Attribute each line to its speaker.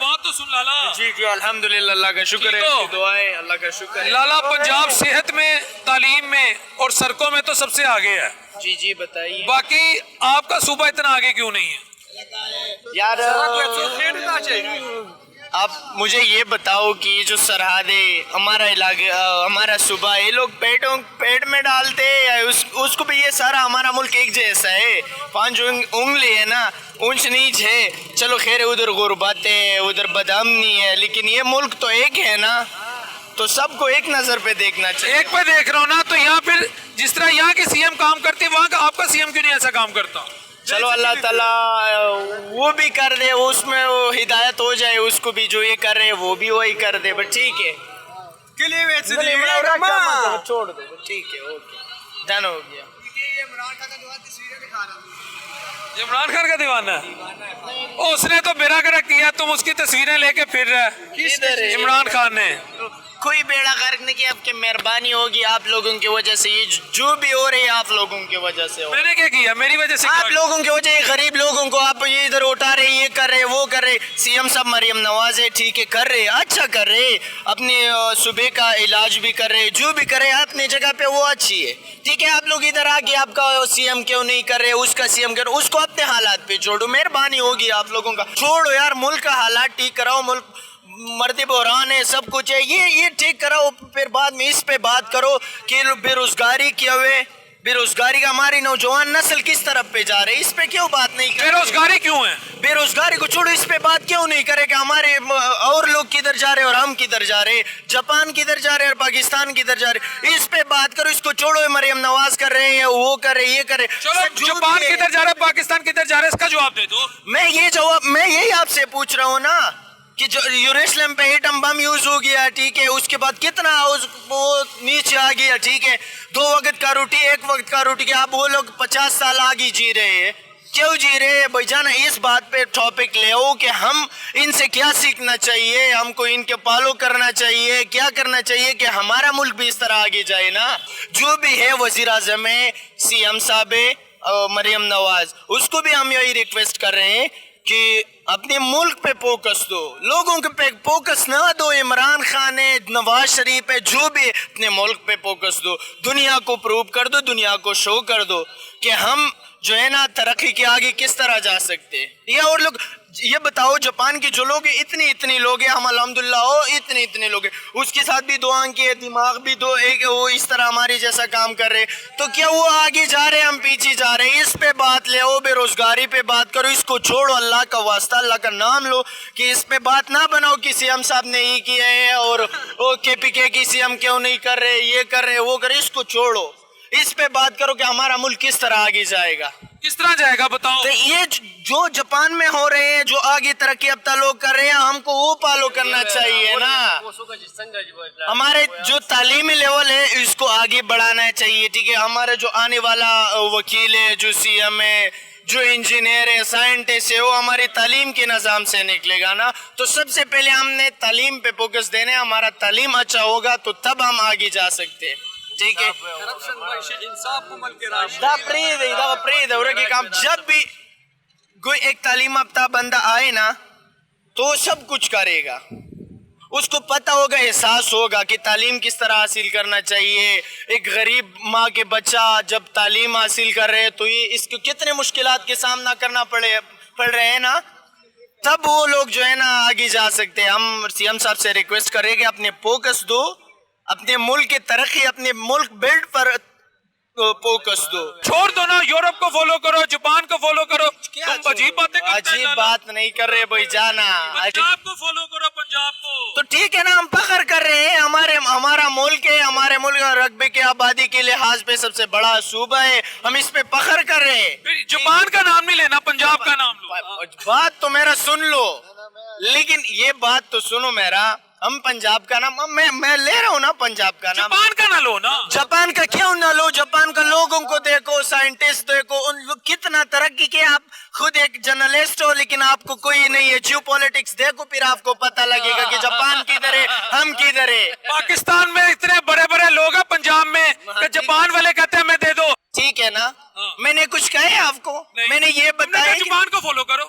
Speaker 1: بات تو سن لالا.
Speaker 2: جی جی الحمدللہ اللہ کا شکر ہے,
Speaker 1: ٹھیک ہو؟
Speaker 2: دعائیں اللہ کا شکر ہے.
Speaker 1: لالا پنجاب صحت میں, تعلیم میں اور سڑکوں میں تو سب سے آگے ہے.
Speaker 2: جی جی بتائیے.
Speaker 1: باقی آپ کا صوبہ اتنا آگے کیوں نہیں ہے؟
Speaker 2: یار آپ مجھے یہ بتاؤ کہ یہ جو سرحد ہے ہمارا علاقہ, ہمارا صوبہ, یہ لوگ پیٹ میں ڈالتے ہیں یا اس کو بھی, یہ سارا ہمارا ملک ایک جیسا ہے. 5 انگلی ہے نا, اونچ نیچ ہے, چلو خیر ادھر غربت ہے, ادھر بدامنی ہے, لیکن یہ ملک تو ایک ہے نا, تو سب کو ایک نظر پہ دیکھنا چاہیے.
Speaker 1: ایک پہ دیکھ رہا ہوں نا, تو یہاں پھر جس طرح یہاں کے سی ایم کام کرتے وہاں کا آپ کا سی ایم کیوں نہیں ایسا کام کرتا؟
Speaker 2: چلو اللہ تعالیٰ وہ بھی کر دے, اس میں وہ ہدایت ہو جائے اس کو بھی, جو یہ کر رہے وہ بھی وہی کر دے. بٹ ٹھیک ہے, چھوڑ دو, ٹھیک ہے, اوکے, ڈن ہو گیا.
Speaker 1: عمران خان کا دیوانہ ہے, اس نے تو بیڑا گرک کیا, تم اس کی تصویریں لے کے پھر رہے. عمران خان نے
Speaker 2: کوئی بیڑا غرق نہیں کیا, آپ کی مہربانی ہوگی, آپ لوگوں کی وجہ سے یہ جو بھی ہو رہی ہے آپ لوگوں کی وجہ سے.
Speaker 1: میں نے کیا کیا؟ میری وجہ سے
Speaker 2: آپ لوگوں کی وجہ, غریب لوگوں کو آپ یہ ادھر اٹھا رہے, یہ کر رہے, وہ کر رہے. سی ایم صاحب مریم نواز ہے, ٹھیک ہے, کر رہے, اچھا کر رہے, اپنے صوبے کا علاج بھی کر رہے, جو بھی کر رہے اپنی جگہ پہ وہ اچھی ہے, ٹھیک ہے. آپ لوگ ادھر آ کے آپ کا سی ایم کیوں نہیں کر رہے, اس کا سی ایم کر, اس کو اپنے حالات پہ چھوڑو, مہربانی ہوگی آپ لوگوں کا. چھوڑو یار, ملک کا حالات ٹھیک کراؤ, ملک مرد بحران ہے, سب کچھ ہے, یہ ٹھیک کراؤ, پھر بعد میں اس پہ بات کرو کہ بے روزگاری کیا ہوئے, بے روزگاری کا ہماری نوجوان نسل کس طرف پہ جا رہے, اس پہ کیوں بات نہیں کرے؟
Speaker 1: بے روزگاری کیوں ہے؟
Speaker 2: بے روزگاری کو چھوڑو, اس پہ بات کیوں نہیں کرے کہ ہمارے اور لوگ کدھر جا رہے اور ہم کدھر جا رہے, جاپان کدھر جا رہے اور پاکستان کدھر جا رہے, اس پہ بات کرو. اس کو چھوڑو, مریم نواز کر رہے ہیں, وہ کر رہے, یہ کر رہے.
Speaker 1: چلو جاپان کدھر جا رہا ہے, پاکستان کدھر جا رہا ہے, اس کا جواب دے دو.
Speaker 2: میں یہی آپ سے پوچھ رہا ہوں نا کہ جو یوروشلم پہ ایٹم بم یوز ہو گیا, ٹھیک ہے, اس کے بعد کتنا وہ نیچے آ گیا, ٹھیک ہے, 2 وقت کا روٹی, 1 وقت کا روٹی, اب وہ لوگ 50 سال آگے جی رہے ہیں. کیوں جی رہے ہیں بھائی جان؟ اس بات پہ ٹاپک لے آؤ کہ ہم ان سے کیا سیکھنا چاہیے, ہم کو ان کے فالو کرنا چاہیے, کیا کرنا چاہیے کہ ہمارا ملک بھی اس طرح آگے جائے نا. جو بھی ہے وزیر اعظم ہے, سی ایم صاحب ہے, مریم نواز, اس کو بھی ہم یہی ریکویسٹ کر رہے ہیں کہ اپنے ملک پہ فوکس دو, لوگوں کے پہ فوکس نہ دو. عمران خان ہے, نواز شریف ہے, جو بھی اپنے ملک پہ فوکس دو, دنیا کو پروو کر دو, دنیا کو شو کر دو کہ ہم جو ہے نا ترقی کے آگے کس طرح جا سکتے. یہ اور لوگ یہ بتاؤ, جاپان کے جو لوگ ہیں اتنی لوگ ہیں, ہم الحمدللہ ہو اتنے لوگ ہیں, اس کے ساتھ بھی 2 آنکھیں, دماغ بھی 2, ایک وہ اس طرح ہمارے جیسا کام کر رہے, تو کیا وہ آگے جا رہے, ہم پیچھے جا رہے ہیں؟ اس پہ بات لے آؤ, بے روزگاری پہ بات کرو, اس کو چھوڑو, اللہ کا واسطہ, اللہ کا نام لو, کہ اس پہ بات نہ بناؤ کہ سی ایم صاحب نے یہ کیا ہے اور کے پی کے کی سی ایم کیوں نہیں کر رہے, یہ کر رہے, وہ کر رہے. اس کو چھوڑو, اس پہ بات کرو کہ ہمارا ملک کس طرح آگے جائے گا.
Speaker 1: کس طرح جائے گا بتاؤ؟
Speaker 2: تو یہ جو جاپان میں ہو رہے ہیں, جو آگے ترقی یافتہ لوگ کر رہے ہیں, ہم کو وہ فالو کرنا چاہیے نا. ہمارے جو تعلیمی لیول ہے اس کو آگے بڑھانا چاہیے, ٹھیک ہے. ہمارے جو آنے والا وکیل ہے, جو سی ایم ہے, جو انجینئر ہے, سائنٹسٹ ہے, وہ ہماری تعلیم کے نظام سے نکلے گا نا. تو سب سے پہلے ہم نے تعلیم پہ فوکس دینا ہے, ہمارا تعلیم اچھا ہوگا تو تب ہم آگے جا سکتے, ٹھیک ہے. جب بھی کوئی ایک تعلیم یافتہ بندہ آئے نا تو سب کچھ کرے گا, اس کو پتہ ہوگا, احساس ہوگا کہ تعلیم کس طرح حاصل کرنا چاہیے. ایک غریب ماں کے بچہ جب تعلیم حاصل کر رہے تو یہ اس کو کتنے مشکلات کے سامنا کرنا پڑ رہے ہیں نا, تب وہ لوگ جو ہے نا آگے جا سکتے ہیں. ہم سی ایم صاحب سے ریکویسٹ کریں کہ اپنے فوکس دو, اپنے ملک کی ترقی, اپنے ملک بلڈ پر فوکس دو.
Speaker 1: چھوڑ دو نا, یورپ کو فالو کرو, جاپان کو فالو کرو. تم عجیب باتیں کرتے ہیں.
Speaker 2: عجیب بات نہیں کر رہے بھائی جانا,
Speaker 1: پنجاب کو فالو کرو, پنجاب کو.
Speaker 2: تو ٹھیک ہے نا, ہم فخر کر رہے ہیں, ہمارا ملک ہے, ہمارے ملک رقبے کی آبادی کے لحاظ پہ سب سے بڑا صوبہ ہے, ہم اس پہ فخر کر رہے ہیں.
Speaker 1: جاپان کا نام نہیں لینا, پنجاب کا نام لو.
Speaker 2: بات تو میرا سن لو, لیکن یہ بات تو سنو میرا, ہم پنجاب کا نام میں لے رہا ہوں نا, پنجاب کا نام.
Speaker 1: جاپان کا نہ لو نا.
Speaker 2: جاپان کا کیوں نہ لو, جاپان کا لوگوں کو دیکھو, سائنٹسٹ دیکھو, ان لوگ کتنا ترقی کیا. آپ خود ایک جرنلسٹ ہو لیکن آپ کو کوئی نہیں ہے, جیو پولیٹکس دیکھو, پھر آپ کو پتہ لگے گا کہ جاپان کدھر ہے, ہم کدھر ہے.
Speaker 1: پاکستان میں اتنے بڑے لوگ ہیں, پنجاب میں کہ جاپان والے کہتے ہیں میں دے دو.
Speaker 2: ٹھیک ہے نا, میں نے کچھ کہا ہے آپ کو, میں نے یہ بتایا
Speaker 1: جاپان کو فالو کرو.